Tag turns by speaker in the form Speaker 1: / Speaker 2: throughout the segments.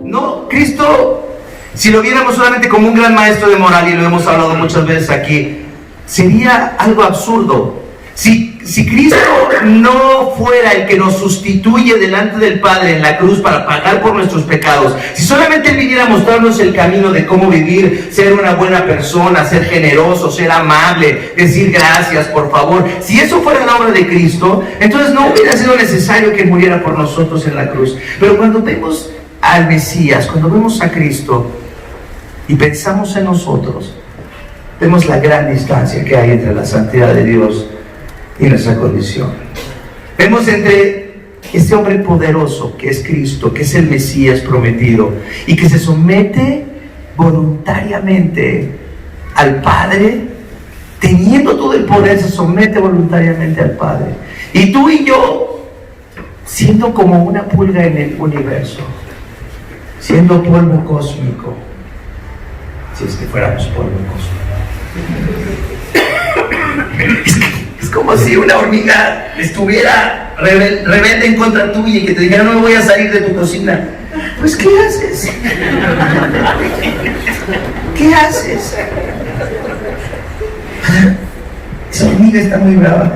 Speaker 1: No, Cristo, si lo viéramos solamente como un gran maestro de moral, y lo hemos hablado muchas veces aquí, sería algo absurdo. Si Cristo no fuera el que nos sustituye delante del Padre en la cruz para pagar por nuestros pecados, si solamente Él viniera a mostrarnos el camino de cómo vivir, ser una buena persona, ser generoso, ser amable, decir gracias, por favor, si eso fuera la obra de Cristo, entonces no hubiera sido necesario que muriera por nosotros en la cruz. Pero cuando vemos al Mesías, cuando vemos a Cristo y pensamos en nosotros, vemos la gran distancia que hay entre la santidad de Dios y nuestra condición. Vemos entre este hombre poderoso que es Cristo, que es el Mesías prometido y que se somete voluntariamente al Padre, teniendo todo el poder, se somete voluntariamente al Padre. Y tú y yo, siendo como una pulga en el universo, siendo polvo cósmico, si es que fuéramos polvo cósmico. Es como si una hormiga estuviera rebelde en contra tuya y que te dijera: no me voy a salir de tu cocina. Pues, ¿qué haces? ¿Qué haces? Esa hormiga está muy brava.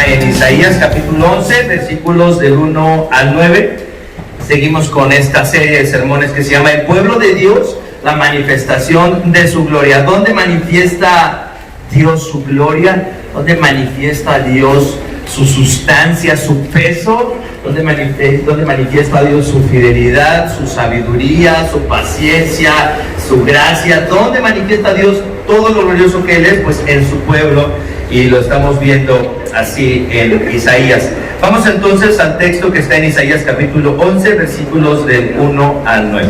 Speaker 1: En Isaías capítulo 11, versículos del 1 al 9. Seguimos con esta serie de sermones que se llama El pueblo de Dios, la manifestación de su gloria. ¿Dónde manifiesta Dios su gloria? ¿Dónde manifiesta Dios su sustancia, su peso? ¿Dónde manifiesta Dios su fidelidad, su sabiduría, su paciencia, su gracia? ¿Dónde manifiesta Dios todo lo glorioso que Él es? Pues en su pueblo, y lo estamos viendo así en Isaías. Vamos entonces al texto que está en Isaías capítulo 11, versículos del 1 al 9.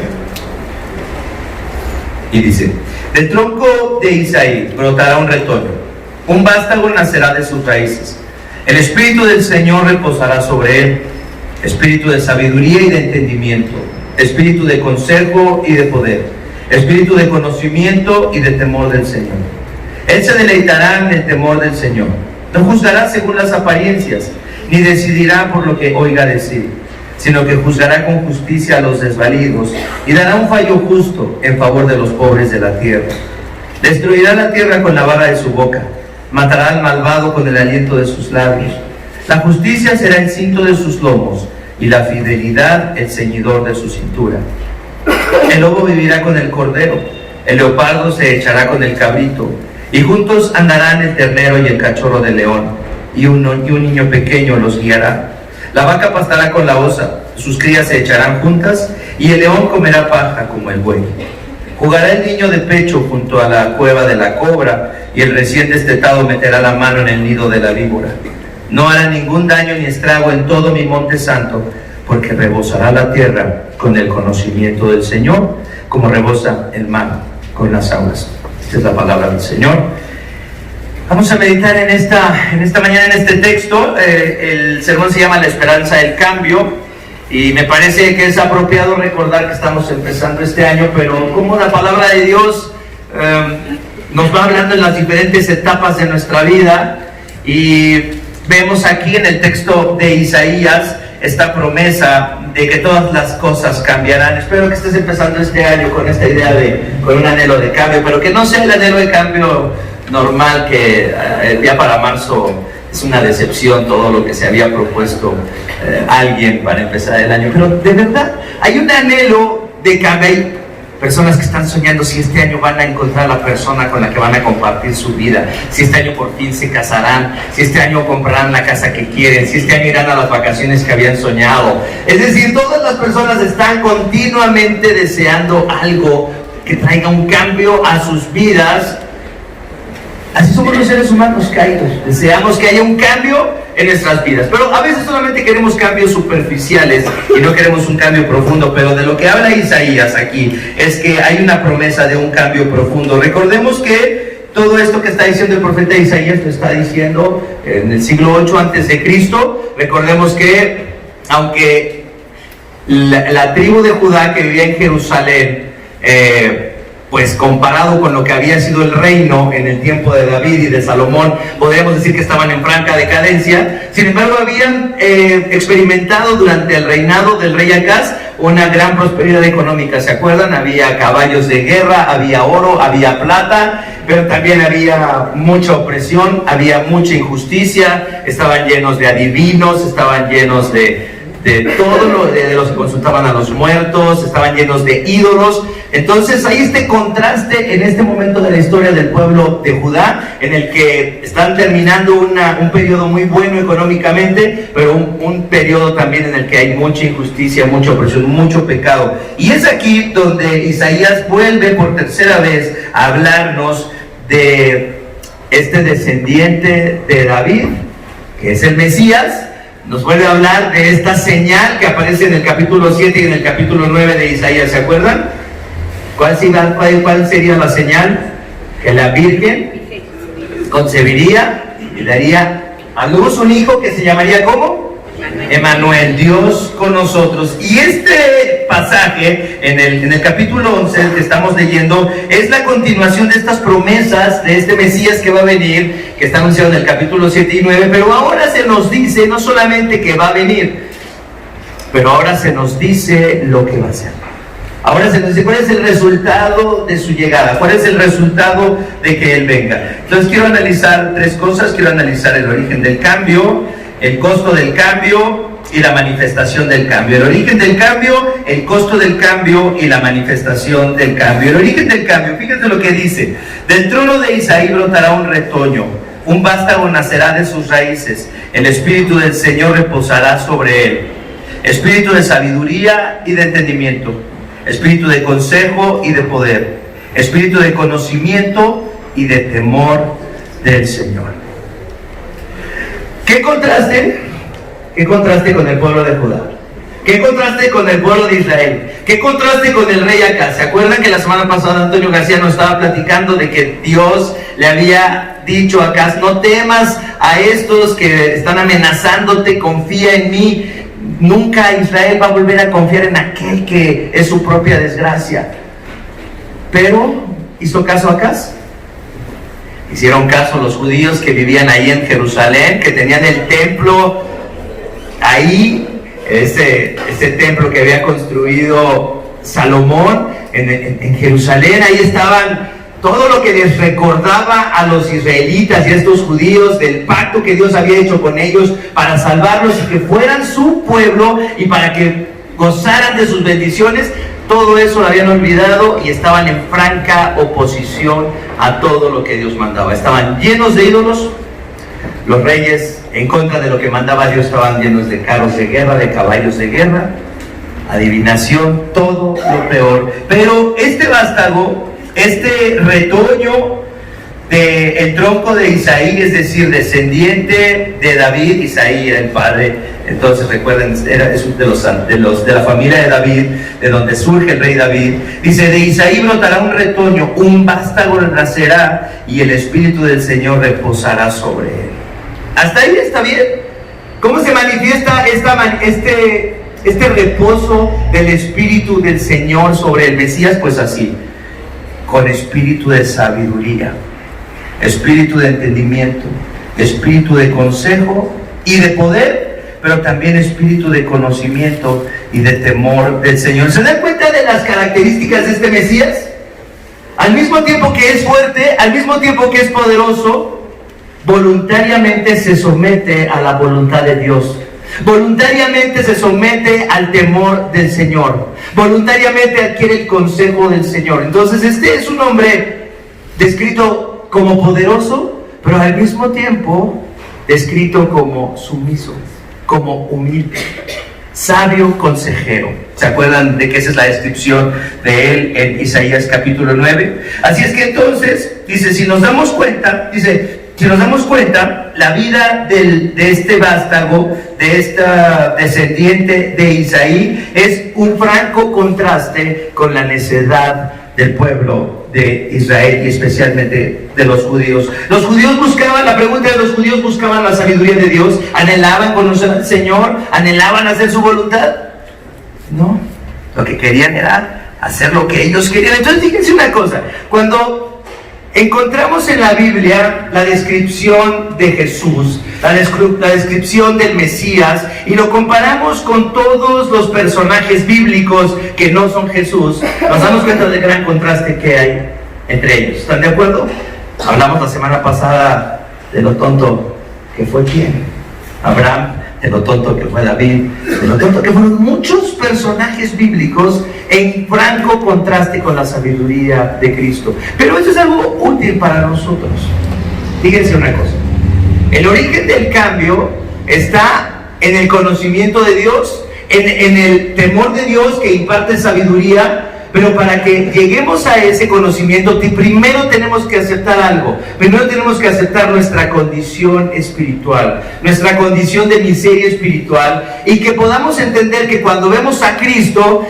Speaker 1: Y dice: del tronco de Isaí brotará un retoño, un vástago nacerá de sus raíces. El Espíritu del Señor reposará sobre él, espíritu de sabiduría y de entendimiento, espíritu de consejo y de poder, espíritu de conocimiento y de temor del Señor. Él se deleitará en el temor del Señor. No juzgará según las apariencias, ni decidirá por lo que oiga decir, sino que juzgará con justicia a los desvalidos y dará un fallo justo en favor de los pobres de la tierra. Destruirá la tierra con la vara de su boca, matará al malvado con el aliento de sus labios. La justicia será el cinto de sus lomos y la fidelidad el ceñidor de su cintura. El lobo vivirá con el cordero, el leopardo se echará con el cabrito, y juntos andarán el ternero y el cachorro de león, y un niño pequeño los guiará. La vaca pastará con la osa, sus crías se echarán juntas, y el león comerá paja como el buey. Jugará el niño de pecho junto a la cueva de la cobra, y el recién destetado meterá la mano en el nido de la víbora. No hará ningún daño ni estrago en todo mi monte santo, porque rebosará la tierra con el conocimiento del Señor, como rebosa el mar con las aguas. Esta es la palabra del Señor. Vamos a meditar en esta mañana en este texto. El sermón se llama La esperanza del cambio, y me parece que es apropiado recordar que estamos empezando este año, pero como la palabra de Dios nos va hablando en las diferentes etapas de nuestra vida, y vemos aquí en el texto de Isaías esta promesa de que todas las cosas cambiarán. Espero que estés empezando este año con esta idea con un anhelo de cambio, pero que no sea el anhelo de cambio normal, que ya para marzo es una decepción todo lo que se había propuesto alguien para empezar el año. Pero de verdad hay un anhelo de cambio. Hay personas que están soñando si este año van a encontrar a la persona con la que van a compartir su vida, si este año por fin se casarán, si este año comprarán la casa que quieren, si este año irán a las vacaciones que habían soñado. Es decir, todas las personas están continuamente deseando algo que traiga un cambio a sus vidas. Así somos los seres humanos caídos. Deseamos que haya un cambio en nuestras vidas, pero a veces solamente queremos cambios superficiales y no queremos un cambio profundo. Pero de lo que habla Isaías aquí es que hay una promesa de un cambio profundo. Recordemos que todo esto que está diciendo el profeta Isaías lo está diciendo en el siglo 8 antes de Cristo. Recordemos que aunque la tribu de Judá que vivía en Jerusalén, pues comparado con lo que había sido el reino en el tiempo de David y de Salomón, podríamos decir que estaban en franca decadencia. Sin embargo, habían experimentado durante el reinado del rey Acaz una gran prosperidad económica. ¿Se acuerdan? Había caballos de guerra, había oro, había plata, pero también había mucha opresión, había mucha injusticia, estaban llenos de adivinos, estaban llenos de todo de los que consultaban a los muertos, estaban llenos de ídolos. Entonces hay este contraste en este momento de la historia del pueblo de Judá, en el que están terminando un periodo muy bueno económicamente, pero un periodo también en el que hay mucha injusticia, mucha opresión, mucho pecado. Y es aquí donde Isaías vuelve por tercera vez a hablarnos de este descendiente de David, que es el Mesías. Nos vuelve a hablar de esta señal que aparece en el capítulo 7 y en el capítulo 9 de Isaías. ¿Se acuerdan? ¿Cuál sería la señal? Que la Virgen concebiría y daría a luz un hijo que se llamaría ¿cómo? Emmanuel, Dios con nosotros. Y este pasaje en el capítulo 11 que estamos leyendo es la continuación de estas promesas de este Mesías que va a venir, que está anunciado en el capítulo 7 y 9, pero ahora se nos dice no solamente que va a venir, pero ahora se nos dice lo que va a hacer. Ahora se nos dice cuál es el resultado de su llegada, cuál es el resultado de que Él venga. Entonces quiero analizar tres cosas. Quiero analizar el origen del cambio, el costo del cambio y la manifestación del cambio. El origen del cambio, el costo del cambio y la manifestación del cambio. El origen del cambio, fíjense lo que dice: del trono de Isaí brotará un retoño, un vástago nacerá de sus raíces, el espíritu del Señor reposará sobre él, espíritu de sabiduría y de entendimiento, espíritu de consejo y de poder, espíritu de conocimiento y de temor del Señor. ¿Qué contraste? ¿Qué contraste con el pueblo de Judá? ¿Qué contraste con el pueblo de Israel? ¿Qué contraste con el rey Acaz? ¿Se acuerdan que la semana pasada Antonio García nos estaba platicando de que Dios le había dicho a Acaz: no temas a estos que están amenazándote, confía en mí? Nunca Israel va a volver a confiar en aquel que es su propia desgracia. Pero, ¿hizo caso Acaz? Hicieron caso los judíos que vivían ahí en Jerusalén, que tenían el templo ahí, ese templo que había construido Salomón en Jerusalén. Ahí estaban todo lo que les recordaba a los israelitas y a estos judíos del pacto que Dios había hecho con ellos para salvarlos y que fueran su pueblo y para que gozaran de sus bendiciones. Todo eso lo habían olvidado y estaban en franca oposición a todo lo que Dios mandaba. Estaban llenos de ídolos. Los reyes, en contra de lo que mandaba Dios, estaban llenos de carros de guerra, de caballos de guerra, adivinación, todo lo peor. Pero este vástago, este retoño del tronco de Isaí, es decir, descendiente de David, Isaí era el padre, entonces recuerden, es de la familia de David, de donde surge el rey David. Dice: de Isaí brotará un retoño, un vástago nacerá y el espíritu del Señor reposará sobre él. Hasta ahí está bien. ¿Cómo se manifiesta este reposo del espíritu del Señor sobre el Mesías? Pues así, con espíritu de sabiduría, espíritu de entendimiento, espíritu de consejo y de poder, pero también espíritu de conocimiento y de temor del Señor. ¿Se dan cuenta de las características de este Mesías? Al mismo tiempo que es fuerte, al mismo tiempo que es poderoso, voluntariamente se somete a la voluntad de Dios. Voluntariamente se somete al temor del Señor. Voluntariamente adquiere el consejo del Señor. Entonces este es un hombre descrito como poderoso, pero al mismo tiempo descrito como sumiso, como humilde, sabio consejero. ¿Se acuerdan de que esa es la descripción de él en Isaías capítulo 9? Así es que entonces, dice, si nos damos cuenta, la vida de este vástago, de esta descendiente de Isaí, es un franco contraste con la necedad del pueblo de Israel y especialmente de los judíos. Los judíos buscaban, la pregunta de los judíos, buscaban la sabiduría de Dios, anhelaban conocer al Señor, anhelaban hacer su voluntad. No, lo que querían era hacer lo que ellos querían. Entonces fíjense una cosa, cuando encontramos en la Biblia la descripción de Jesús, la descripción del Mesías, y lo comparamos con todos los personajes bíblicos que no son Jesús, nos damos cuenta del gran contraste que hay entre ellos. ¿Están de acuerdo? Hablamos la semana pasada de lo tonto que fue ¿quién? Abraham, de lo tonto que fue David, de lo tonto que fueron muchos personajes bíblicos en franco contraste con la sabiduría de Cristo. Pero eso es algo útil para nosotros. Fíjense una cosa, el origen del cambio está en el conocimiento de Dios, en el temor de Dios que imparte sabiduría. Pero para que lleguemos a ese conocimiento, primero tenemos que aceptar algo. Primero tenemos que aceptar nuestra condición espiritual, nuestra condición de miseria espiritual, y que podamos entender que cuando vemos a Cristo,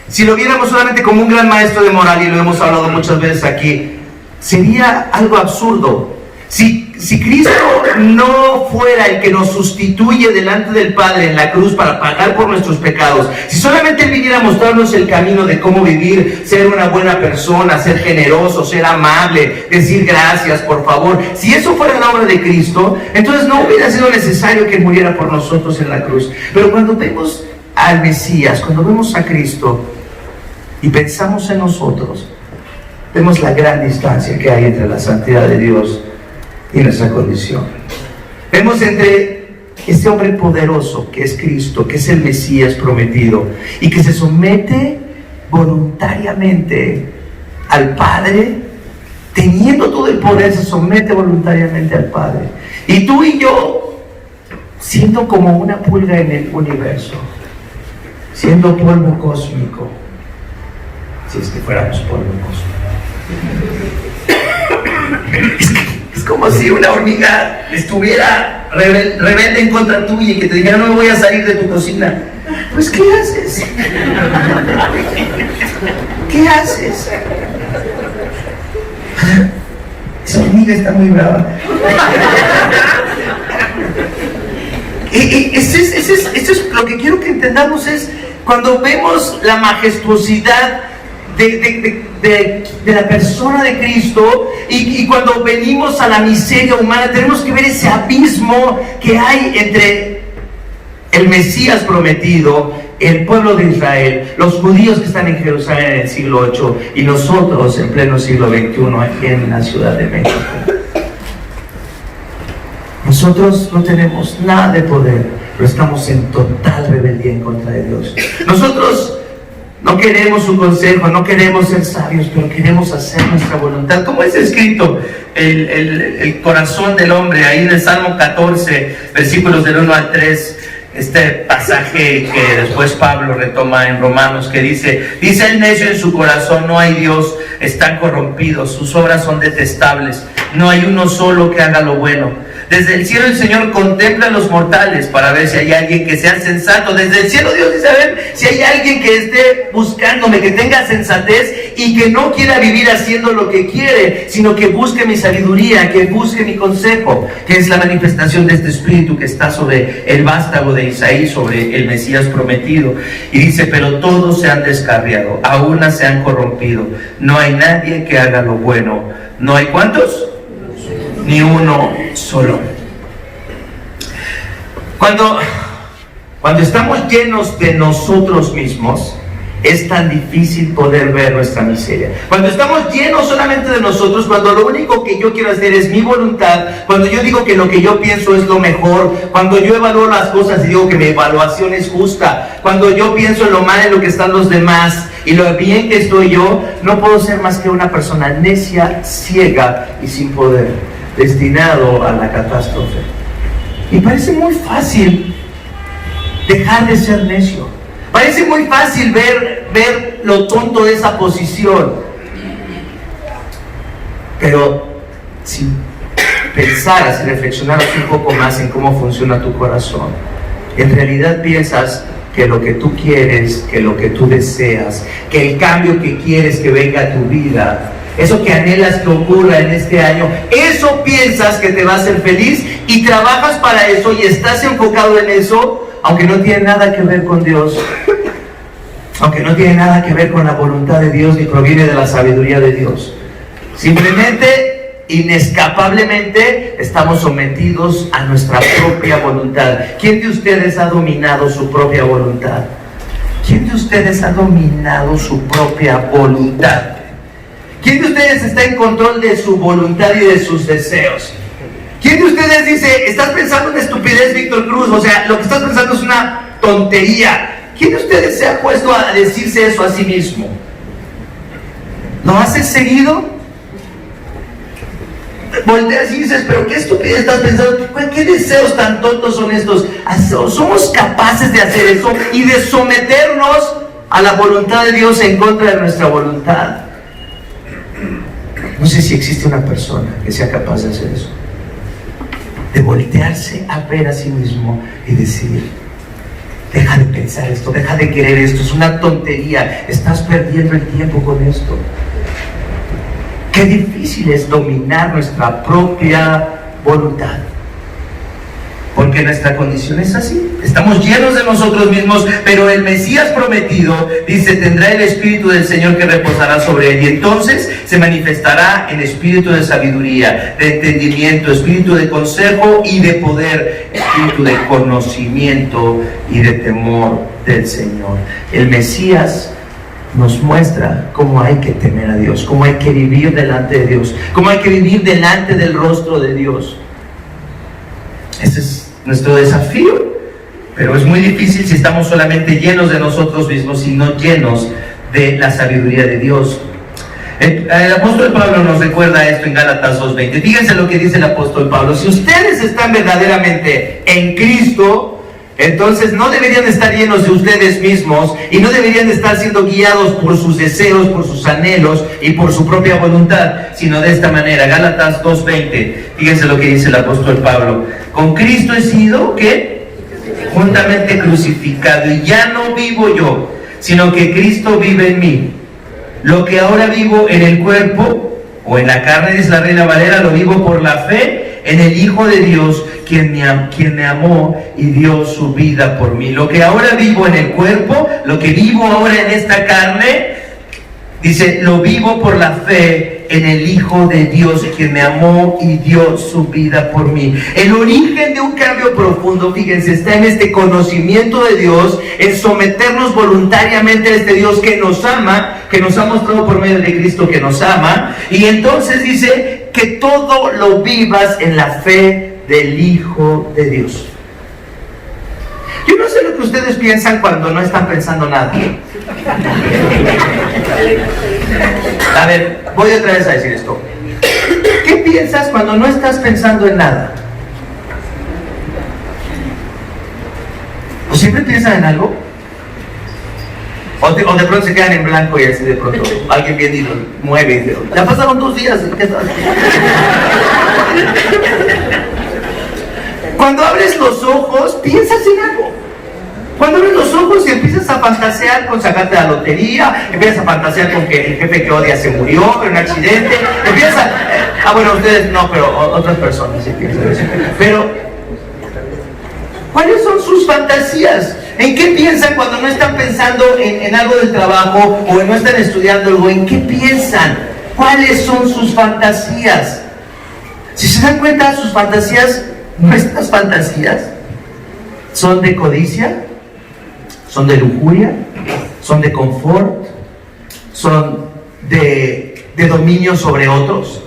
Speaker 1: si lo viéramos solamente como un gran maestro de moral, y lo hemos hablado muchas veces aquí, sería algo absurdo. Si Cristo no fuera el que nos sustituye delante del Padre en la cruz para pagar por nuestros pecados, si solamente Él viniera a mostrarnos el camino de cómo vivir, ser una buena persona, ser generoso, ser amable, decir gracias, por favor, si eso fuera la obra de Cristo, entonces no hubiera sido necesario que muriera por nosotros en la cruz. Pero cuando vemos al Mesías, cuando vemos a Cristo y pensamos en nosotros, vemos la gran distancia que hay entre la santidad de Dios y nuestra condición. Vemos entre este hombre poderoso que es Cristo, que es el Mesías prometido, y que se somete voluntariamente al Padre, teniendo todo el poder, se somete voluntariamente al Padre. Y tú y yo, siendo como una pulga en el universo, siendo polvo cósmico, si es que fuéramos polvo cósmico. Es como si una hormiga estuviera rebelde en contra tuya y que te dijera: no me voy a salir de tu cocina. Pues ¿qué haces? ¿Qué haces? Esa hormiga está muy brava. Esto es lo que quiero que entendamos, es cuando vemos la majestuosidad de la persona de Cristo, y cuando venimos a la miseria humana, tenemos que ver ese abismo que hay entre el Mesías prometido, el pueblo de Israel, los judíos que están en Jerusalén en el siglo 8 y nosotros en pleno siglo XXI aquí en la Ciudad de México. Nosotros no tenemos nada de poder, pero estamos en total rebeldía en contra de Dios. Nosotros no queremos su consejo, no queremos ser sabios, pero queremos hacer nuestra voluntad. ¿Cómo es escrito el corazón del hombre? Ahí en el Salmo 14, versículos del 1 al 3, este pasaje que después Pablo retoma en Romanos, que dice el necio en su corazón: no hay Dios, están corrompidos, sus obras son detestables, no hay uno solo que haga lo bueno. Desde el cielo el Señor contempla a los mortales para ver si hay alguien que sea sensato. Desde el cielo Dios dice: a ver si hay alguien que esté buscándome, que tenga sensatez y que no quiera vivir haciendo lo que quiere, sino que busque mi sabiduría, que busque mi consejo, que es la manifestación de este espíritu que está sobre el vástago de Isaí, sobre el Mesías prometido. Y dice: pero todos se han descarriado, a una se han corrompido, no hay nadie que haga lo bueno. ¿No hay cuántos? Ni uno solo. Cuando estamos llenos de nosotros mismos, es tan difícil poder ver nuestra miseria. Cuando estamos llenos solamente de nosotros, cuando lo único que yo quiero hacer es mi voluntad, cuando yo digo que lo que yo pienso es lo mejor, cuando yo evalúo las cosas y digo que mi evaluación es justa, cuando yo pienso en lo mal en lo que están los demás y lo bien que estoy yo, no puedo ser más que una persona necia, ciega y sin poder, destinado a la catástrofe. Y parece muy fácil dejar de ser necio. Parece muy fácil ver lo tonto de esa posición. Pero si pensaras y reflexionaras un poco más en cómo funciona tu corazón, en realidad piensas que lo que tú quieres, que lo que tú deseas, que el cambio que quieres que venga a tu vida, eso que anhelas que ocurra en este año, eso piensas que te va a hacer feliz y trabajas para eso y estás enfocado en eso, aunque no tiene nada que ver con Dios, aunque no tiene nada que ver con la voluntad de Dios ni proviene de la sabiduría de Dios. Simplemente, inescapablemente, estamos sometidos a nuestra propia voluntad. ¿Quién de ustedes ha dominado su propia voluntad? ¿Quién de ustedes ha dominado su propia voluntad? ¿Quién de ustedes está en control de su voluntad y de sus deseos? ¿Quién de ustedes dice, estás pensando en estupidez, Víctor Cruz? O sea, lo que estás pensando es una tontería. ¿Quién de ustedes se ha puesto a decirse eso a sí mismo? ¿Lo haces seguido? Volteas y dices, pero qué estupidez estás pensando, qué deseos tan tontos son estos. Somos capaces de hacer eso y de someternos a la voluntad de Dios en contra de nuestra voluntad. No sé si existe una persona que sea capaz de hacer eso, de voltearse a ver a sí mismo y decir, deja de pensar esto, deja de querer esto, es una tontería, estás perdiendo el tiempo con esto. Qué difícil es dominar nuestra propia voluntad, porque nuestra condición es así. Estamos llenos de nosotros mismos, pero el Mesías prometido dice, tendrá el Espíritu del Señor que reposará sobre él, y entonces se manifestará en espíritu de sabiduría, de entendimiento, espíritu de consejo y de poder, espíritu de conocimiento y de temor del Señor. El Mesías nos muestra cómo hay que temer a Dios, cómo hay que vivir delante de Dios, cómo hay que vivir delante del rostro de Dios. Ese es nuestro desafío, pero es muy difícil si estamos solamente llenos de nosotros mismos y no llenos de la sabiduría de Dios. El apóstol Pablo nos recuerda esto en Gálatas 2:20. Fíjense lo que dice el apóstol Pablo: si ustedes están verdaderamente en Cristo, entonces no deberían estar llenos de ustedes mismos y no deberían estar siendo guiados por sus deseos, por sus anhelos y por su propia voluntad, sino de esta manera. Gálatas 2:20, fíjense lo que dice el apóstol Pablo: con Cristo he sido, ¿qué? Juntamente crucificado, y ya no vivo yo, sino que Cristo vive en mí. Lo que ahora vivo en el cuerpo o en la carne, dice la Reina Valera, lo vivo por la fe en el Hijo de Dios, quien me amó y dio su vida por mí. Lo que ahora vivo en el cuerpo, lo que vivo ahora en esta carne, dice, lo vivo por la fe en el Hijo de Dios, quien me amó y dio su vida por mí. El origen de un cambio profundo, fíjense, está en este conocimiento de Dios, en someternos voluntariamente a este Dios que nos ama, que nos ha mostrado por medio de Cristo que nos ama, y entonces dice que todo lo vivas en la fe del Hijo de Dios. Yo no sé lo que ustedes piensan cuando no están pensando nada. A ver, voy otra vez a decir esto. ¿Qué piensas cuando no estás pensando en nada? ¿O siempre piensan en algo? O de pronto se quedan en blanco y así de pronto alguien viene y lo mueve y dice, ya pasaron 2 días, ¿qué estás? Cuando abres los ojos, piensas en algo. Cuando abres los ojos y empiezas a fantasear con sacarte la lotería, empiezas a fantasear con que el jefe que odias se murió en un accidente, empiezas bueno, ustedes no, pero otras personas sí piensan eso. Pero, ¿cuáles son sus fantasías? ¿En qué piensan cuando no están pensando en algo del trabajo o no están estudiando algo? ¿En qué piensan? ¿Cuáles son sus fantasías? Si se dan cuenta, sus fantasías, nuestras fantasías, son de codicia, son de lujuria, son de confort, son de dominio sobre otros.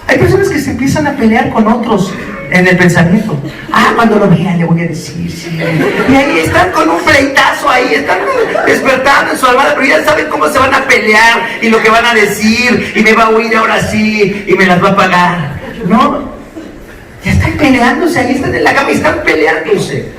Speaker 1: Hay personas que se empiezan a pelear con otros en el pensamiento. Cuando lo vean le voy a decir, sí. Y ahí están con un pleitazo, ahí están despertando en su almohada, pero ya saben cómo se van a pelear y lo que van a decir, y me va a oír ahora sí, y me las va a pagar. No, ya están peleándose, ahí están en la cama y están peleándose.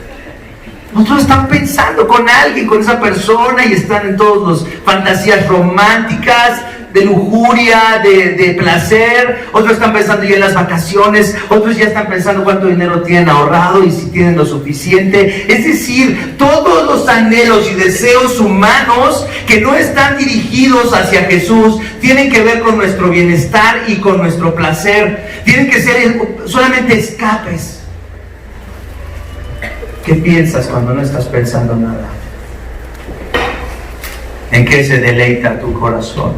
Speaker 1: Nosotros están pensando con alguien, con esa persona, y están en todas las fantasías románticas, de lujuria, de placer, otros están pensando ya en las vacaciones, otros ya están pensando cuánto dinero tienen ahorrado y si tienen lo suficiente. Es decir, todos los anhelos y deseos humanos que no están dirigidos hacia Jesús tienen que ver con nuestro bienestar y con nuestro placer. Tienen que ser solamente escapes. ¿Qué piensas cuando no estás pensando nada? ¿En qué se deleita tu corazón?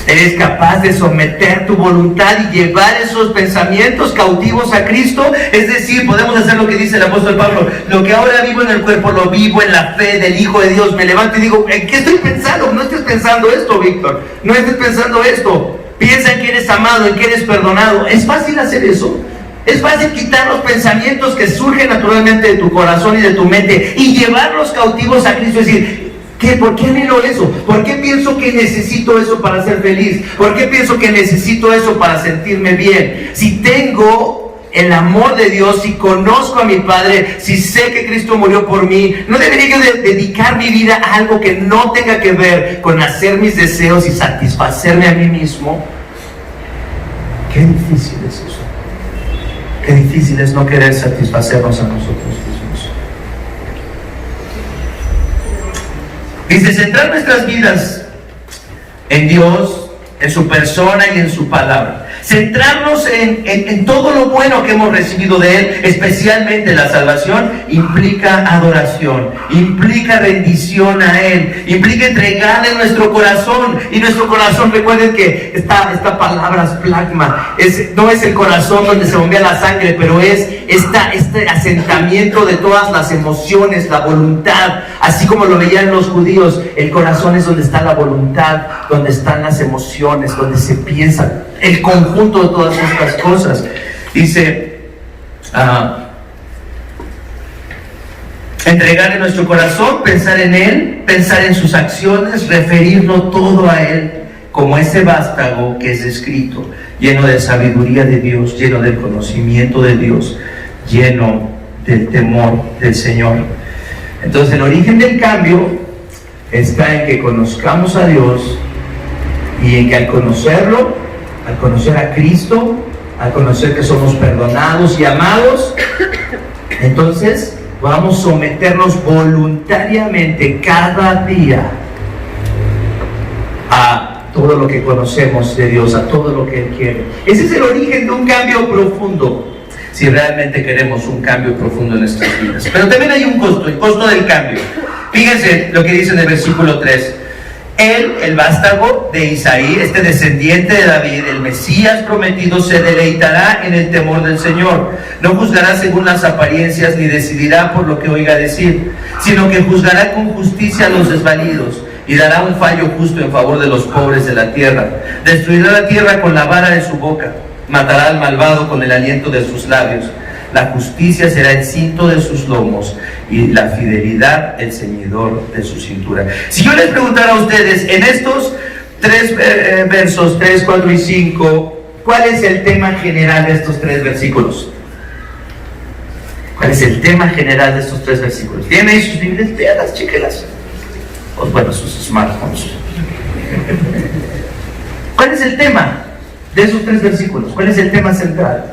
Speaker 1: ¿Eres capaz de someter tu voluntad y llevar esos pensamientos cautivos a Cristo? Es decir, podemos hacer lo que dice el apóstol Pablo: lo que ahora vivo en el cuerpo, lo vivo en la fe del Hijo de Dios. Me levanto y digo: ¿en qué estoy pensando? No estés pensando esto, Víctor. No estés pensando esto. Piensa en que eres amado, en que eres perdonado. ¿Es fácil hacer eso? Es fácil quitar los pensamientos que surgen naturalmente de tu corazón y de tu mente y llevarlos cautivos a Cristo. Es decir, ¿por qué anhelo eso? ¿Por qué pienso que necesito eso para ser feliz? ¿Por qué pienso que necesito eso para sentirme bien? Si tengo el amor de Dios, si conozco a mi Padre, si sé que Cristo murió por mí, ¿no debería yo dedicar mi vida a algo que no tenga que ver con hacer mis deseos y satisfacerme a mí mismo? Qué difícil es eso. Qué difícil es no querer satisfacernos a nosotros mismos. Dice: centrar nuestras vidas en Dios, en su persona y en su palabra. Centrarnos en todo lo bueno que hemos recibido de Él, especialmente la salvación, implica adoración, implica rendición a Él, implica entregarle nuestro corazón. Y nuestro corazón, recuerden que esta palabra splagma, no es el corazón donde se bombea la sangre, pero es este asentamiento de todas las emociones, la voluntad. Así como lo veían los judíos, el corazón es donde está la voluntad, donde están las emociones, donde se piensa, el conjunto de todas estas cosas. Dice, entregarle nuestro corazón, pensar en Él, pensar en sus acciones, referirlo todo a Él, como ese vástago que es escrito, lleno de sabiduría de Dios, lleno del conocimiento de Dios, lleno del temor del Señor. Entonces el origen del cambio está en que conozcamos a Dios y en que al conocerlo, al conocer a Cristo, al conocer que somos perdonados y amados, entonces vamos a someternos voluntariamente cada día a todo lo que conocemos de Dios, a todo lo que Él quiere. Ese es el origen de un cambio profundo, si realmente queremos un cambio profundo en nuestras vidas. Pero también hay un costo, el costo del cambio. Fíjense lo que dice en el versículo 3. Él, el vástago de Isaí, este descendiente de David, el Mesías prometido, se deleitará en el temor del Señor. No juzgará según las apariencias, ni decidirá por lo que oiga decir, sino que juzgará con justicia a los desvalidos y dará un fallo justo en favor de los pobres de la tierra. Destruirá la tierra con la vara de su boca, matará al malvado con el aliento de sus labios. La justicia será el cinto de sus lomos y la fidelidad el ceñidor de su cintura. Si yo les preguntara a ustedes en estos tres versos, 3, 4 y 5, ¿cuál es el tema general de estos tres versículos? ¿Cuál es el tema general de estos tres versículos? ¿Tienen ahí sus Biblias? Véanlas, chéquelas. O bueno, sus smartphones. ¿Cuál es el tema de esos tres versículos? ¿Cuál es el tema central?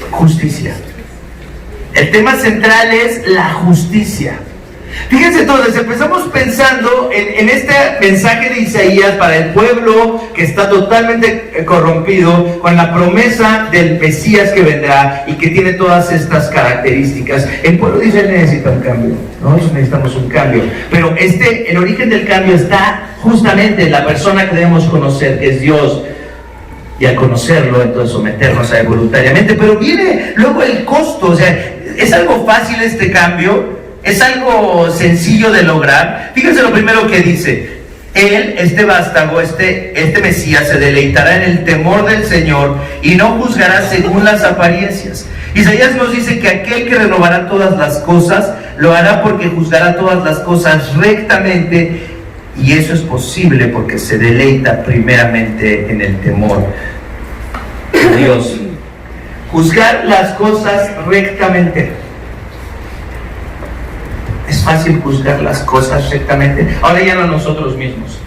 Speaker 1: Justicia. El tema central es la justicia. Fíjense entonces, empezamos pensando en este mensaje de Isaías para el pueblo que está totalmente corrompido, con la promesa del Mesías que vendrá y que tiene todas estas características. El pueblo de Israel necesita un cambio, nosotros necesitamos un cambio, pero el origen del cambio está justamente en la persona que debemos conocer, que es Dios. Y al conocerlo, entonces someternos a Él voluntariamente. Pero viene luego el costo. O sea, ¿es algo fácil este cambio? ¿Es algo sencillo de lograr? Fíjense lo primero que dice: Él, este vástago, este Mesías, se deleitará en el temor del Señor y no juzgará según las apariencias. Isaías nos dice que aquel que renovará todas las cosas, lo hará porque juzgará todas las cosas rectamente. Y eso es posible porque se deleita primeramente en el temor de Dios. Juzgar las cosas rectamente. Es fácil juzgar las cosas rectamente. Ahora ya no nosotros mismos.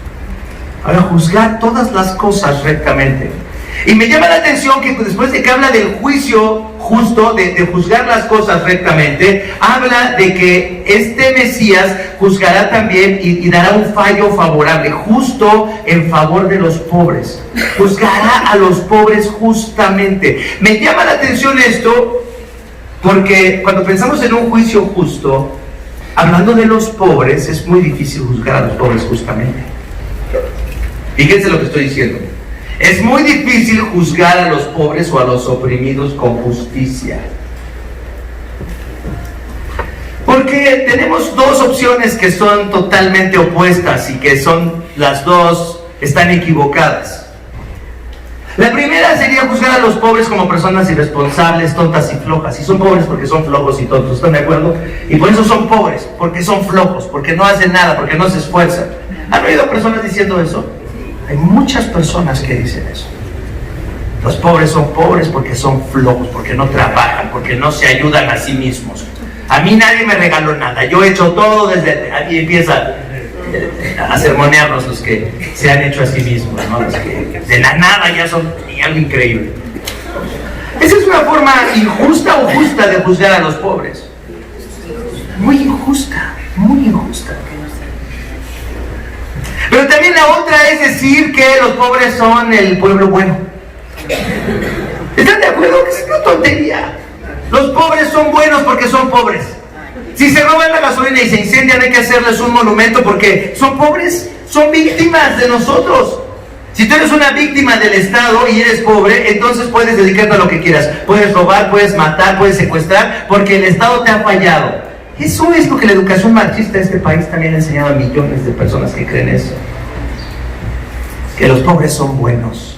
Speaker 1: Ahora, juzgar todas las cosas rectamente. Y me llama la atención que después de que habla del juicio justo, de juzgar las cosas rectamente, habla de que este Mesías juzgará también y dará un fallo favorable, justo en favor de los pobres. Juzgará a los pobres justamente. Me llama la atención esto porque cuando pensamos en un juicio justo, hablando de los pobres, es muy difícil juzgar a los pobres justamente. Fíjense lo que estoy diciendo. Es muy difícil juzgar a los pobres o a los oprimidos con justicia. Porque tenemos dos opciones que son totalmente opuestas y que son las dos están equivocadas. La primera sería juzgar a los pobres como personas irresponsables, tontas y flojas. Y son pobres porque son flojos y tontos, ¿están de acuerdo? Y por eso son pobres, porque son flojos, porque no hacen nada, porque no se esfuerzan. ¿Han oído personas diciendo eso? Hay muchas personas que dicen eso. Los pobres son pobres porque son flojos, porque no trabajan, porque no se ayudan a sí mismos. A mí nadie me regaló nada, yo he hecho todo desde... Y empieza a sermonearnos los que se han hecho a sí mismos, ¿no? Los que de la nada ya son algo increíble. Esa es una forma injusta o justa de juzgar a los pobres. Muy injusta, muy injusta. Pero también la otra es decir que los pobres son el pueblo bueno. ¿Están de acuerdo? Que es una tontería. Los pobres son buenos porque son pobres. Si se roban la gasolina y se incendian, hay que hacerles un monumento porque son pobres, son víctimas de nosotros. Si tú eres una víctima del Estado y eres pobre, entonces puedes dedicarte a lo que quieras. Puedes robar, puedes matar, puedes secuestrar, porque el Estado te ha fallado. Eso es lo que la educación marxista de este país también ha enseñado a millones de personas que creen eso. Que los pobres son buenos.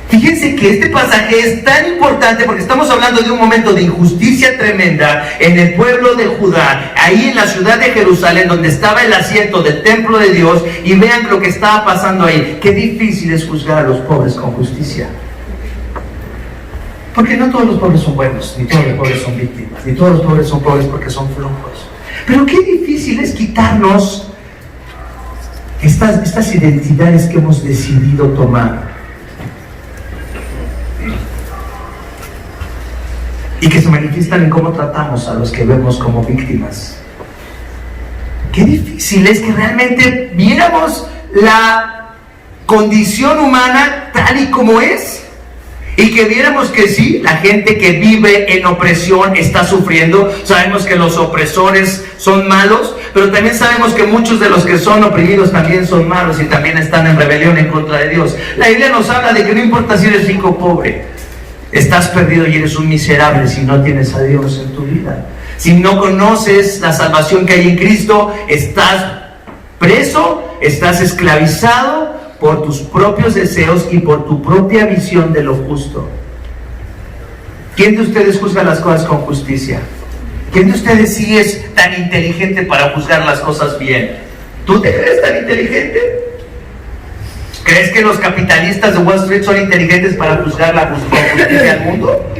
Speaker 1: Fíjense que este pasaje es tan importante porque estamos hablando de un momento de injusticia tremenda en el pueblo de Judá, ahí en la ciudad de Jerusalén, donde estaba el asiento del templo de Dios, y vean lo que estaba pasando ahí. Qué difícil es juzgar a los pobres con justicia. Porque no todos los pobres son buenos, ni todos los pobres son víctimas, ni todos los pobres son pobres porque son flojos. Pero qué difícil es quitarnos estas identidades que hemos decidido tomar y que se manifiestan en cómo tratamos a los que vemos como víctimas. Qué difícil es que realmente viéramos la condición humana tal y como es. Y que viéramos que sí, la gente que vive en opresión está sufriendo. Sabemos que los opresores son malos, pero también sabemos que muchos de los que son oprimidos también son malos y también están en rebelión en contra de Dios. La Biblia nos habla de que no importa si eres rico o pobre, estás perdido y eres un miserable si no tienes a Dios en tu vida. Si no conoces la salvación que hay en Cristo, estás preso, estás esclavizado por tus propios deseos y por tu propia visión de lo justo. ¿Quién de ustedes juzga las cosas con justicia? ¿Quién de ustedes sí es tan inteligente para juzgar las cosas bien? ¿Tú te crees tan inteligente? ¿Crees que los capitalistas de Wall Street son inteligentes para juzgar la justicia al mundo?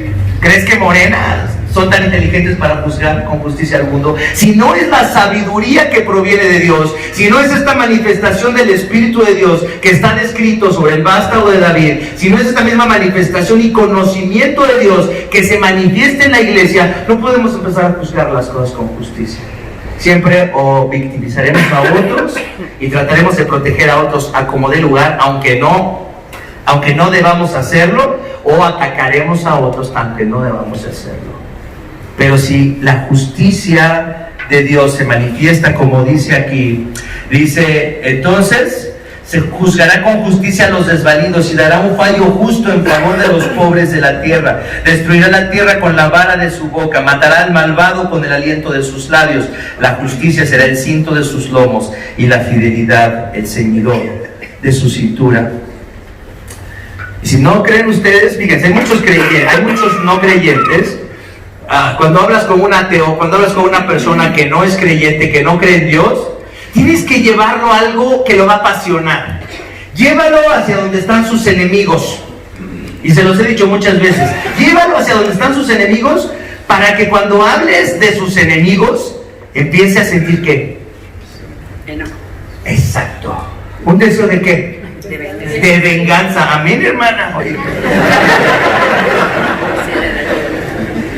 Speaker 1: ¿Crees que Morena son tan inteligentes para juzgar con justicia al mundo? Si no es la sabiduría que proviene de Dios, si no es esta manifestación del Espíritu de Dios que está descrito sobre el vástago de David, si no es esta misma manifestación y conocimiento de Dios que se manifiesta en la iglesia, no podemos empezar a juzgar las cosas con justicia. Siempre o victimizaremos a otros y trataremos de proteger a otros a como dé lugar, aunque no debamos hacerlo, o atacaremos a otros aunque no debamos hacerlo. Pero si la justicia de Dios se manifiesta como dice aquí, dice, entonces se juzgará con justicia a los desvalidos y dará un fallo justo en favor de los pobres de la tierra. Destruirá la tierra con la vara de su boca, matará al malvado con el aliento de sus labios. La justicia será el cinto de sus lomos y la fidelidad el ceñidor de su cintura. Y si no creen ustedes, fíjense, hay muchos no creyentes. Cuando hablas con un ateo, cuando hablas con una persona que no es creyente, que no cree en Dios, tienes que llevarlo a algo que lo va a apasionar. Llévalo hacia donde están sus enemigos. Y se los he dicho muchas veces. Llévalo hacia donde están sus enemigos para que cuando hables de sus enemigos, empiece a sentir ¿qué? Exacto. ¿Un deseo de qué? De venganza. Amén, hermana. Oye.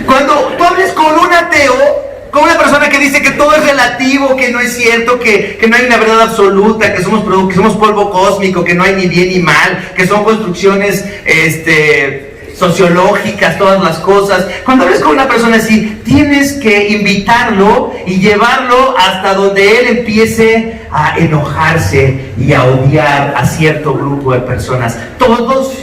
Speaker 1: Cuando tú hables con un ateo, con una persona que dice que todo es relativo, que no es cierto, que no hay una verdad absoluta, que somos polvo cósmico, que no hay ni bien ni mal, que son construcciones sociológicas, todas las cosas. Cuando hables con una persona así, tienes que invitarlo y llevarlo hasta donde él empiece a enojarse y a odiar a cierto grupo de personas. Todos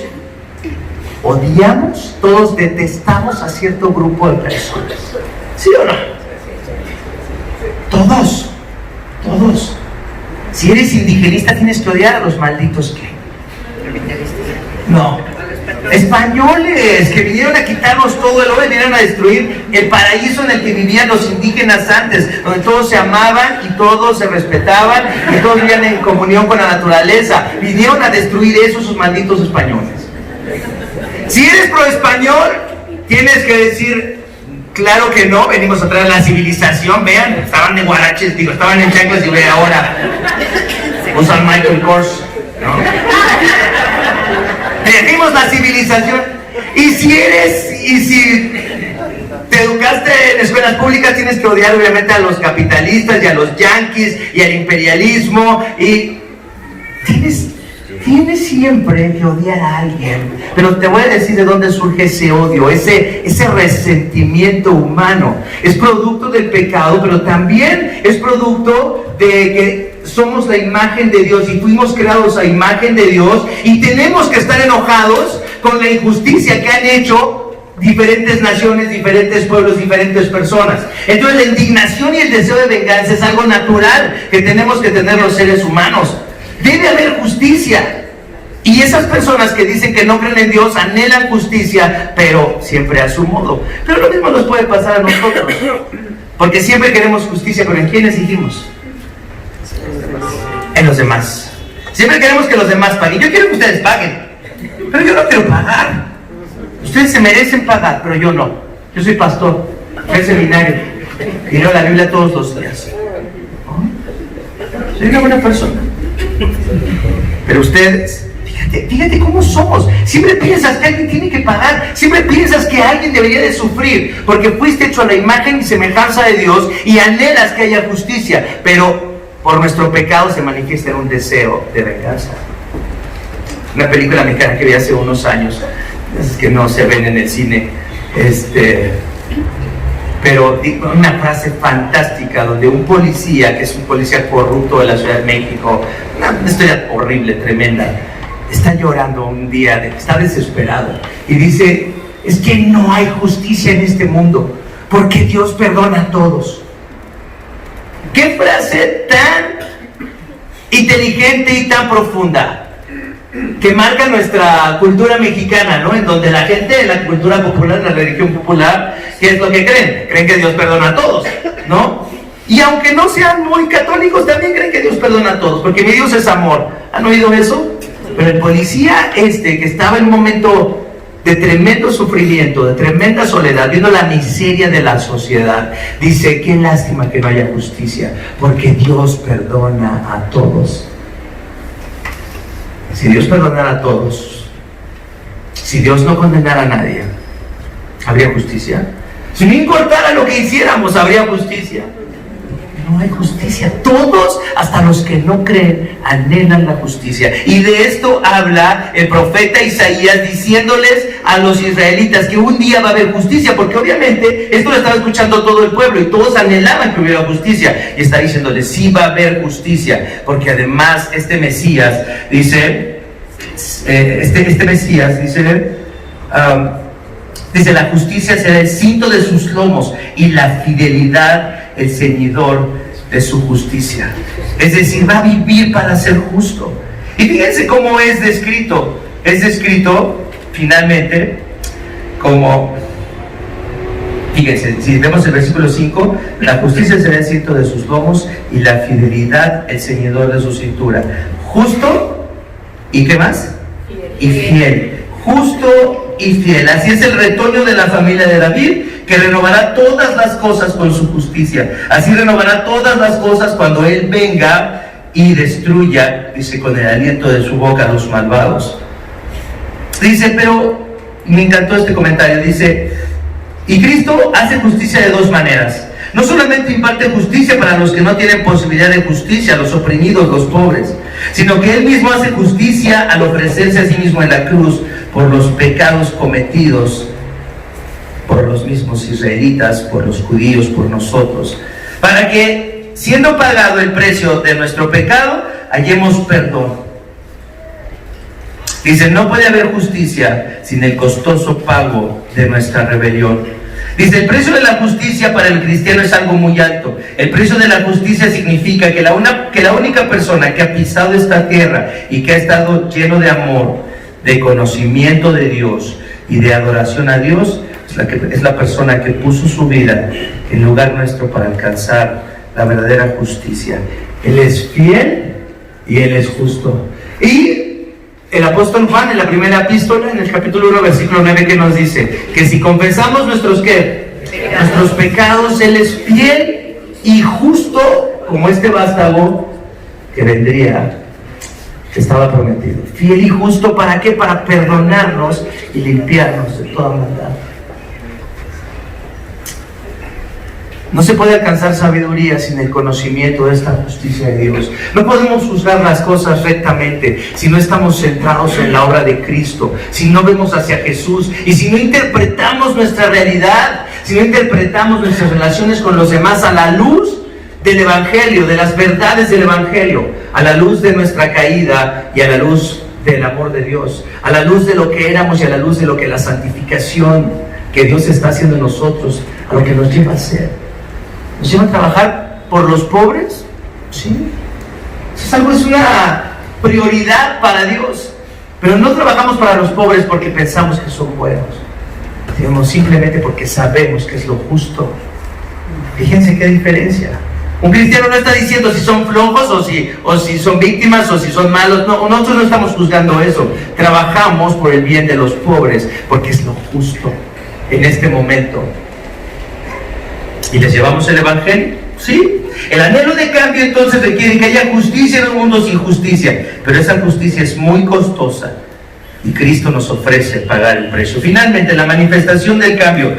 Speaker 1: odiamos, todos detestamos a cierto grupo de personas. ¿Sí o no? Todos. Si eres indigenista tienes que odiar a los malditos que... No. Españoles que vinieron a quitarnos todo el oro, vinieron a destruir el paraíso en el que vivían los indígenas antes, donde todos se amaban y todos se respetaban y todos vivían en comunión con la naturaleza. Vinieron a destruir eso sus malditos españoles. Si eres pro español, tienes que decir, claro que no, venimos a traer la civilización. Vean, estaban de guaraches, estaban en chanclas y ve ahora usan Michael Kors, ¿no? Venimos la civilización. Y si te educaste en escuelas públicas, tienes que odiar obviamente a los capitalistas y a los yanquis y al imperialismo, y tienes siempre que odiar a alguien. Pero te voy a decir de dónde surge ese odio, ese resentimiento humano. Es producto del pecado, pero también es producto de que somos la imagen de Dios y fuimos creados a imagen de Dios, y tenemos que estar enojados con la injusticia que han hecho diferentes naciones, diferentes pueblos, diferentes personas. Entonces la indignación y el deseo de venganza es algo natural que tenemos que tener los seres humanos. Debe haber justicia, y esas personas que dicen que no creen en Dios anhelan justicia, pero siempre a su modo. Pero lo mismo nos puede pasar a nosotros, porque siempre queremos justicia, pero ¿en quiénes dijimos? En los demás. Siempre queremos que los demás paguen. Yo quiero que ustedes paguen, pero yo no quiero pagar. Ustedes se merecen pagar, pero yo no. Yo soy pastor, fui al seminario y leo la Biblia todos los días. Soy una buena persona. Pero ustedes, fíjate cómo somos. Siempre piensas que alguien tiene que pagar. Siempre piensas que alguien debería de sufrir, porque fuiste hecho a la imagen y semejanza de Dios y anhelas que haya justicia, pero por nuestro pecado se manifiesta en un deseo de venganza. Una película mexicana que vi hace unos años, es que no se ven en el cine, pero una frase fantástica donde un policía, que es un policía corrupto de la Ciudad de México, una historia horrible, tremenda, está llorando un día, está desesperado y dice, es que no hay justicia en este mundo, porque Dios perdona a todos. ¡Qué frase tan inteligente y tan profunda! Que marca nuestra cultura mexicana, ¿no? En donde la gente, en la cultura popular, en la religión popular, ¿qué es lo que creen? Creen que Dios perdona a todos, ¿no? Y aunque no sean muy católicos, también creen que Dios perdona a todos, porque mi Dios es amor. ¿Han oído eso? Pero el policía que estaba en un momento de tremendo sufrimiento, de tremenda soledad, viendo la miseria de la sociedad, dice, qué lástima que no haya justicia, porque Dios perdona a todos. Si Dios perdonara a todos, si Dios no condenara a nadie, ¿habría justicia? Si no importara lo que hiciéramos, ¿habría justicia? No hay justicia. Todos, hasta los que no creen, anhelan la justicia. Y de esto habla el profeta Isaías, diciéndoles a los israelitas que un día va a haber justicia, porque obviamente esto lo estaba escuchando todo el pueblo y todos anhelaban que hubiera justicia. Y está diciéndoles, sí va a haber justicia, porque además este Mesías dice, dice, la justicia será el cinto de sus lomos y la fidelidad el ceñidor de su justicia. Es decir, va a vivir para ser justo. Y fíjense cómo es descrito. Es descrito finalmente como, fíjense, si vemos el versículo 5, la justicia será el cinto de sus lomos y la fidelidad el ceñidor de su cintura. Justo y ¿qué más? Y fiel. Justo y fiel. Así es el retoño de la familia de David, que renovará todas las cosas con su justicia. Así renovará todas las cosas cuando Él venga y destruya, dice, con el aliento de su boca a los malvados. Dice, pero me encantó este comentario, dice, y Cristo hace justicia de dos maneras. No solamente imparte justicia para los que no tienen posibilidad de justicia, los oprimidos, los pobres, sino que Él mismo hace justicia al ofrecerse a sí mismo en la cruz por los pecados cometidos por los mismos israelitas, por los judíos, por nosotros, para que, siendo pagado el precio de nuestro pecado, hallemos perdón. Dice, no puede haber justicia sin el costoso pago de nuestra rebelión. Dice, el precio de la justicia para el cristiano es algo muy alto. El precio de la justicia significa que la única persona que ha pisado esta tierra y que ha estado lleno de amor, de conocimiento de Dios y de adoración a Dios, es la persona que puso su vida en lugar nuestro para alcanzar la verdadera justicia. Él es fiel y Él es justo. Y el apóstol Juan, en la primera epístola, en el capítulo 1, versículo 9, que nos dice que si confesamos nuestros pecados, Él es fiel y justo como este vástago que vendría, que estaba prometido. Fiel y justo, ¿para qué? Para perdonarnos y limpiarnos de toda maldad. No se puede alcanzar sabiduría sin el conocimiento de esta justicia de Dios. No podemos juzgar las cosas rectamente si no estamos centrados en la obra de Cristo, si no vemos hacia Jesús y si no interpretamos nuestra realidad, si no interpretamos nuestras relaciones con los demás a la luz del Evangelio, de las verdades del Evangelio, a la luz de nuestra caída y a la luz del amor de Dios, a la luz de lo que éramos y a la luz de lo que la santificación que Dios está haciendo en nosotros, a lo que nos lleva a ser. ¿Nos lleva a trabajar por los pobres? Sí. Es una prioridad para Dios. Pero no trabajamos para los pobres porque pensamos que son buenos. Digamos, simplemente porque sabemos que es lo justo. Fíjense qué diferencia. Un cristiano no está diciendo si son flojos o si son víctimas o si son malos. No, nosotros no estamos juzgando eso. Trabajamos por el bien de los pobres porque es lo justo en este momento. ¿Y les llevamos el Evangelio? Sí. El anhelo de cambio entonces requiere que haya justicia en un mundo sin justicia, pero esa justicia es muy costosa y Cristo nos ofrece pagar el precio. Finalmente, la manifestación del cambio.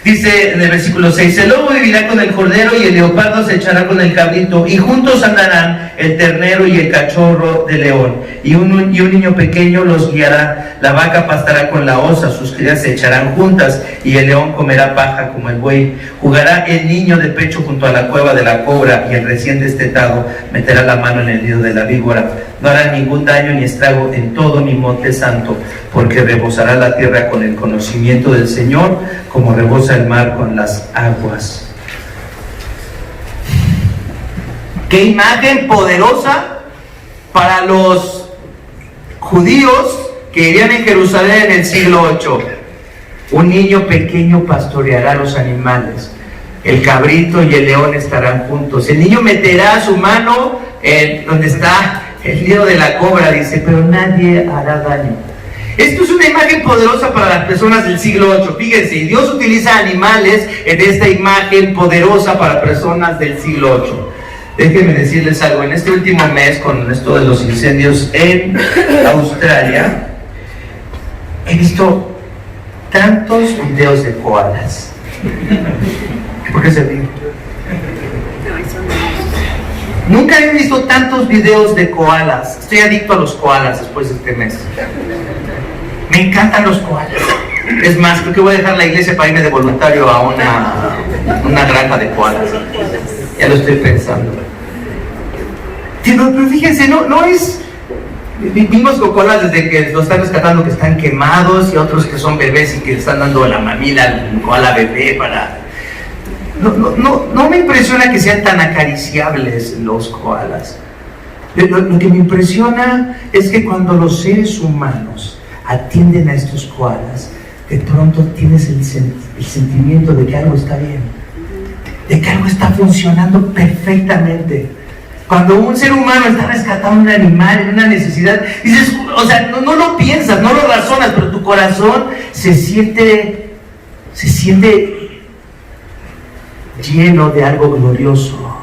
Speaker 1: Dice en el versículo 6, el lobo vivirá con el cordero y el leopardo se echará con el cabrito, y juntos andarán el ternero y el cachorro de león, y un niño pequeño los guiará. La vaca pastará con la osa, sus crías se echarán juntas, y el león comerá paja como el buey. Jugará el niño de pecho junto a la cueva de la cobra, y el recién destetado meterá la mano en el nido de la víbora. No hará ningún daño ni estrago en todo mi monte santo, porque rebosará la tierra con el conocimiento del Señor, como rebosa el mar con las aguas. Qué imagen poderosa para los judíos que irían en Jerusalén en el siglo 8. Un niño pequeño pastoreará los animales, el cabrito y el león estarán juntos. El niño meterá su mano en donde está el nido de la cobra, dice, pero nadie hará daño. Esto es una imagen poderosa para las personas del siglo 8. Fíjense, Dios utiliza animales en esta imagen poderosa para personas del siglo 8. Déjenme decirles algo, en este último mes, con esto de los incendios en Australia, he visto tantos videos de koalas. ¿Por qué se ríen? Nunca he visto tantos videos de koalas. Estoy adicto a los koalas después de este mes. Me encantan los koalas. Es más, creo que voy a dejar la iglesia para irme de voluntario a una granja de koalas. Ya lo estoy pensando. Pero fíjense, no es... Vimos con koalas desde que los están rescatando, que están quemados, y otros que son bebés y que le están dando la mamila al koala bebé para... No me impresiona que sean tan acariciables los koalas. Lo que me impresiona es que cuando los seres humanos atienden a estos koalas, de pronto tienes el sentimiento de que algo está bien, de que algo está funcionando perfectamente. Cuando un ser humano está rescatando un animal en una necesidad, dices, o sea, no lo piensas, no lo razonas, pero tu corazón se siente lleno de algo glorioso,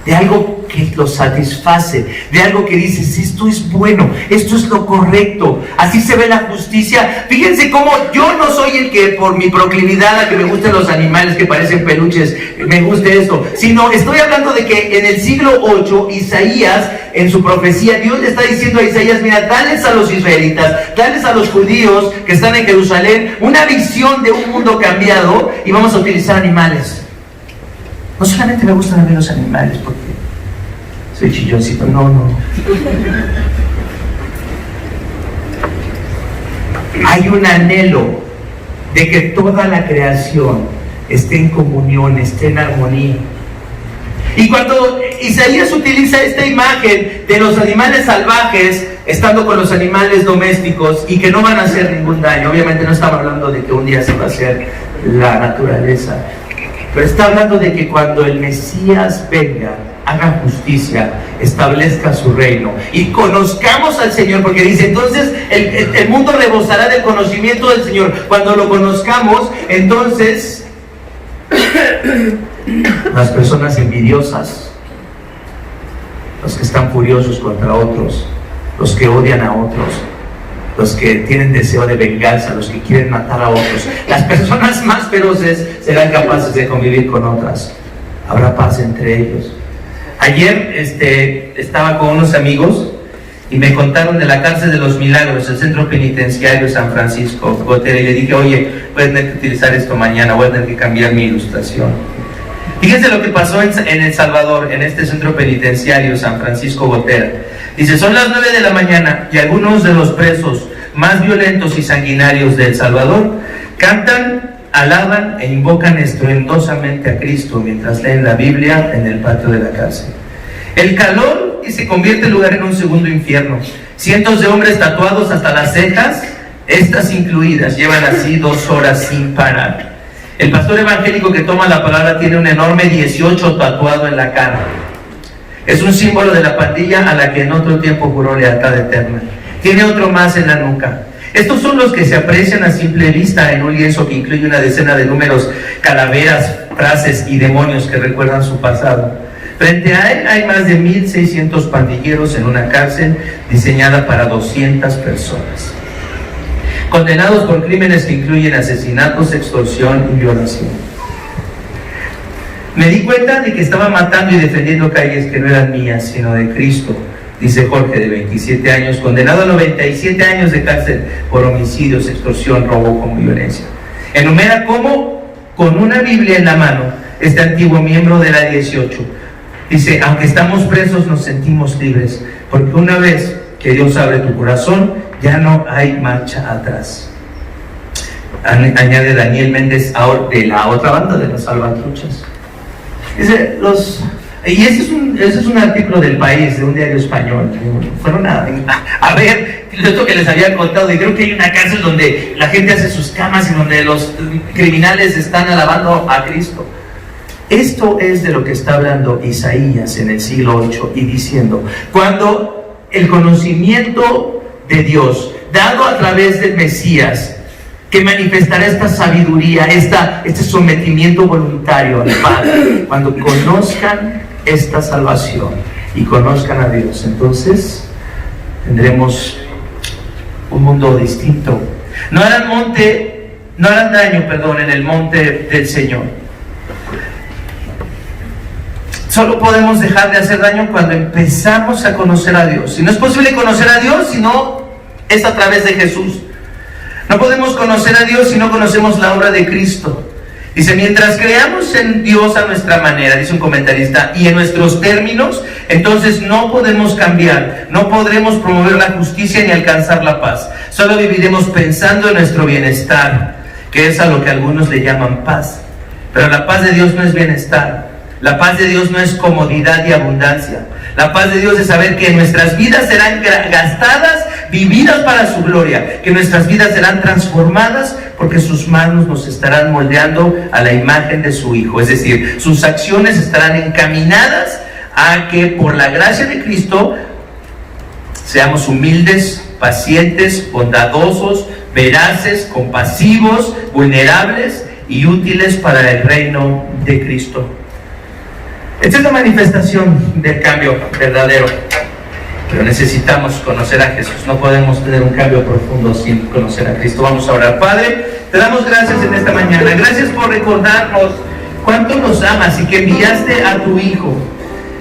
Speaker 1: de algo que los satisface, de algo que dices, esto es bueno, esto es lo correcto, así se ve la justicia. Fíjense cómo yo no soy el que por mi proclividad a que me gusten los animales que parecen peluches, me guste esto, sino estoy hablando de que en el siglo 8, Isaías, en su profecía, Dios le está diciendo a Isaías, mira, dales a los israelitas, dales a los judíos que están en Jerusalén, una visión de un mundo cambiado, y vamos a utilizar animales. No solamente me gustan a mí los animales porque soy chilloncito, no. Hay un anhelo de que toda la creación esté en comunión, esté en armonía. Y cuando Isaías utiliza esta imagen de los animales salvajes estando con los animales domésticos y que no van a hacer ningún daño, obviamente no estaba hablando de que un día se va a hacer la naturaleza, pero está hablando de que cuando el Mesías venga, haga justicia, establezca su reino y conozcamos al Señor, porque dice, entonces el mundo rebosará del conocimiento del Señor. Cuando lo conozcamos, entonces las personas envidiosas, los que están furiosos contra otros, los que odian a otros, los que tienen deseo de venganza, los que quieren matar a otros, las personas más feroces serán capaces de convivir con otras. Habrá paz entre ellos. Ayer estaba con unos amigos y me contaron de la cárcel de los Milagros, el centro penitenciario San Francisco Gotera, y le dije, oye, voy a tener que utilizar esto mañana, voy a tener que cambiar mi ilustración. Fíjense lo que pasó en El Salvador, en este centro penitenciario San Francisco Gotera. Dice, son las 9 de la mañana y algunos de los presos más violentos y sanguinarios de El Salvador cantan, alaban e invocan estruendosamente a Cristo mientras leen la Biblia en el patio de la cárcel. El calor y se convierte el lugar en un segundo infierno. Cientos de hombres tatuados hasta las cejas, estas incluidas, llevan así 2 horas sin parar. El pastor evangélico que toma la palabra tiene un enorme 18 tatuado en la cara. Es un símbolo de la pandilla a la que en otro tiempo juró lealtad eterna. Tiene otro más en la nuca. Estos son los que se aprecian a simple vista en un lienzo que incluye una decena de números, calaveras, frases y demonios que recuerdan su pasado. Frente a él hay más de 1,600 pandilleros en una cárcel diseñada para 200 personas, condenados por crímenes que incluyen asesinatos, extorsión y violación. Me di cuenta de que estaba matando y defendiendo calles que no eran mías, sino de Cristo, dice Jorge, de 27 años, condenado a 97 años de cárcel por homicidios, extorsión, robo con violencia. Enumera cómo, con una Biblia en la mano, este antiguo miembro de la 18, dice, aunque estamos presos nos sentimos libres, porque una vez que Dios abre tu corazón, ya no hay marcha atrás. Añade Daniel Méndez de la otra banda de los Salvatruchas. Dice, y ese es un artículo del País, de un diario español. Fueron a ver esto que les había contado, y creo que hay una cárcel donde la gente hace sus camas y donde los criminales están alabando a Cristo. Esto es de lo que está hablando Isaías en el siglo 8 y diciendo, cuando el conocimiento de Dios, dado a través del Mesías, que manifestará esta sabiduría, este sometimiento voluntario al Padre, cuando conozcan esta salvación y conozcan a Dios, entonces tendremos un mundo distinto. No harán daño en el monte del Señor. Solo podemos dejar de hacer daño cuando empezamos a conocer a Dios. Y no es posible conocer a Dios si no es a través de Jesús. No podemos conocer a Dios si no conocemos la obra de Cristo. Dice, mientras creamos en Dios a nuestra manera, dice un comentarista, y en nuestros términos, entonces no podemos cambiar, no podremos promover la justicia ni alcanzar la paz. Solo viviremos pensando en nuestro bienestar, que es a lo que algunos le llaman paz. Pero la paz de Dios no es bienestar. La paz de Dios no es comodidad y abundancia. La paz de Dios es saber que nuestras vidas serán gastadas, vividas para su gloria, que nuestras vidas serán transformadas porque sus manos nos estarán moldeando a la imagen de su Hijo. Es decir, sus acciones estarán encaminadas a que por la gracia de Cristo seamos humildes, pacientes, bondadosos, veraces, compasivos, vulnerables y útiles para el reino de Cristo. Esta es la manifestación del cambio verdadero. Pero necesitamos conocer a Jesús. No podemos tener un cambio profundo sin conocer a Cristo. Vamos a orar. Padre, te damos gracias en esta mañana. Gracias por recordarnos cuánto nos amas y que enviaste a tu Hijo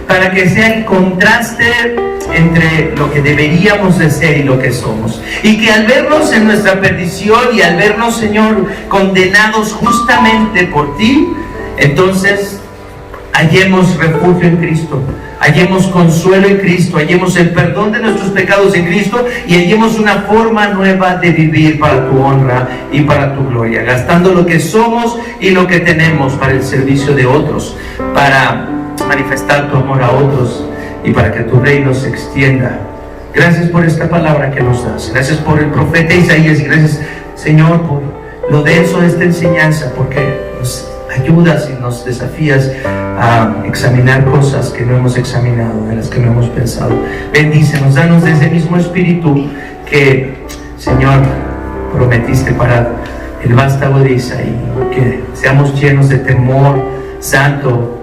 Speaker 1: para que sea el contraste entre lo que deberíamos de ser y lo que somos. Y que al vernos en nuestra perdición y al vernos, Señor, condenados justamente por ti, entonces hallemos refugio en Cristo, hallemos consuelo en Cristo, hallemos el perdón de nuestros pecados en Cristo y hallemos una forma nueva de vivir para tu honra y para tu gloria, gastando lo que somos y lo que tenemos para el servicio de otros, para manifestar tu amor a otros y para que tu reino se extienda. Gracias por esta palabra que nos das. Gracias por el profeta Isaías y gracias, Señor, por lo denso de esta enseñanza, porque nos ayudas y nos desafías a examinar cosas que no hemos examinado, en las que no hemos pensado. Bendícenos, danos de ese mismo espíritu que, Señor, prometiste para el vástago de Isaí, que seamos llenos de temor santo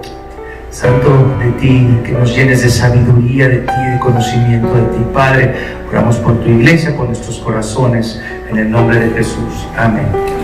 Speaker 1: de ti, que nos llenes de sabiduría de ti, de conocimiento de ti. Padre, oramos por tu iglesia, por nuestros corazones, en el nombre de Jesús. Amén.